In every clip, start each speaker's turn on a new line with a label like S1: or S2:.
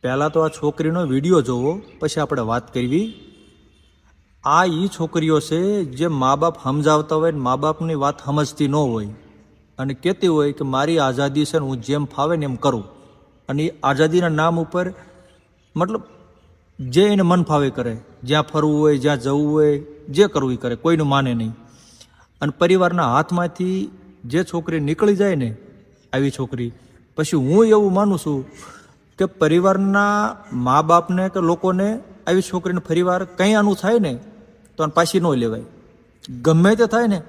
S1: પહેલાં તો આ છોકરીનો વિડીયો જોવો, પછી આપણે વાત કરવી. આ એ છોકરીઓ છે જે મા બાપ સમજાવતા હોય ને મા બાપની વાત સમજતી ન હોય અને કહેતી હોય કે મારી આઝાદી છે ને હું જેમ ફાવે ને એમ કરું. અને એ આઝાદીના નામ ઉપર મતલબ જે એને મન ફાવે કરે, જ્યાં ફરવું હોય, જ્યાં જવું હોય, જે કરવું એ કરે, કોઈનું માને નહીં. અને પરિવારના હાથમાંથી જે છોકરી નીકળી જાય ને, આવી છોકરી, પછી હું એવું માનું છું કે પરિવારના મા બાપને કે લોકોને આવી છોકરીને ફરીવાર કંઈ આનું થાય ને તો આને પાછી ન લેવાય. ગમે તે થાય ને,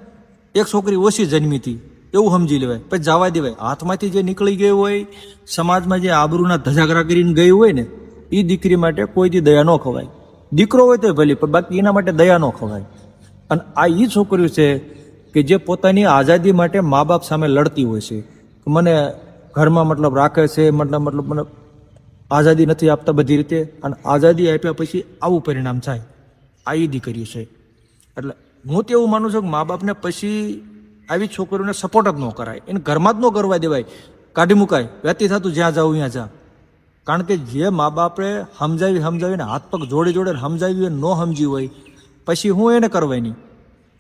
S1: એક છોકરી ઓછી જન્મીથી એવું સમજી લેવાય, પછી જવા દેવાય. હાથમાંથી જે નીકળી ગઈ હોય, સમાજમાં જે આબરૂના ધજાગરા કરીને ગઈ હોય ને, એ દીકરી માટે કોઈથી દયા ન ખવાય. દીકરો હોય તો ભલે, પણ બાકી એના માટે દયા ન ખવાય. અને આ એ છોકરીઓ છે કે જે પોતાની આઝાદી માટે મા બાપ સામે લડતી હોય છે. મને ઘરમાં મતલબ રાખે છે, મતલબ મને આઝાદી નથી આપતા બધી રીતે, અને આઝાદી આપ્યા પછી આવું પરિણામ થાય. આ એ દીકરીઓ છે. એટલે હું તો એવું માનું છું કે મા બાપને પછી આવી છોકરીઓને સપોર્ટ જ ન કરાય, એને ઘરમાં જ ન કરવા દેવાય, કાઢી મુકાય, વ્યતી થતું જ્યાં જાવ ત્યાં જા. કારણ કે જે મા બાપે સમજાવીને હાથ પગ જોડે સમજાવી ન સમજી હોય, પછી હું એને કરવાય નહીં.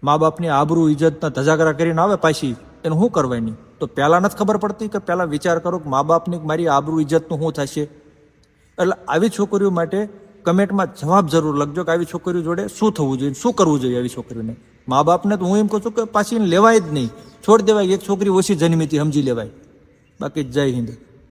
S1: મા બાપની આબરૂ ઇજ્જતના ધજાગરા કરીને આવે પાછી, એને શું કરવાય નહીં. તો પહેલાં નથી ખબર પડતી કે પહેલાં વિચાર કરો કે મા બાપની મારી આબરૂ ઇજ્જતનું શું થશે. એટલે આવી છોકરીઓ માટે કમેન્ટમાં જવાબ જરૂર લખજો કે આવી છોકરીઓ જોડે શું થવું જોઈએ, શું કરવું જોઈએ આવી છોકરીઓને. મા બાપને તો હું એમ કહું છું કે પાછી લેવાય જ નહીં, છોડી દેવાય. એક છોકરી ઓછી જન્મીથી સમજી લેવાય. બાકી જય હિન્દ.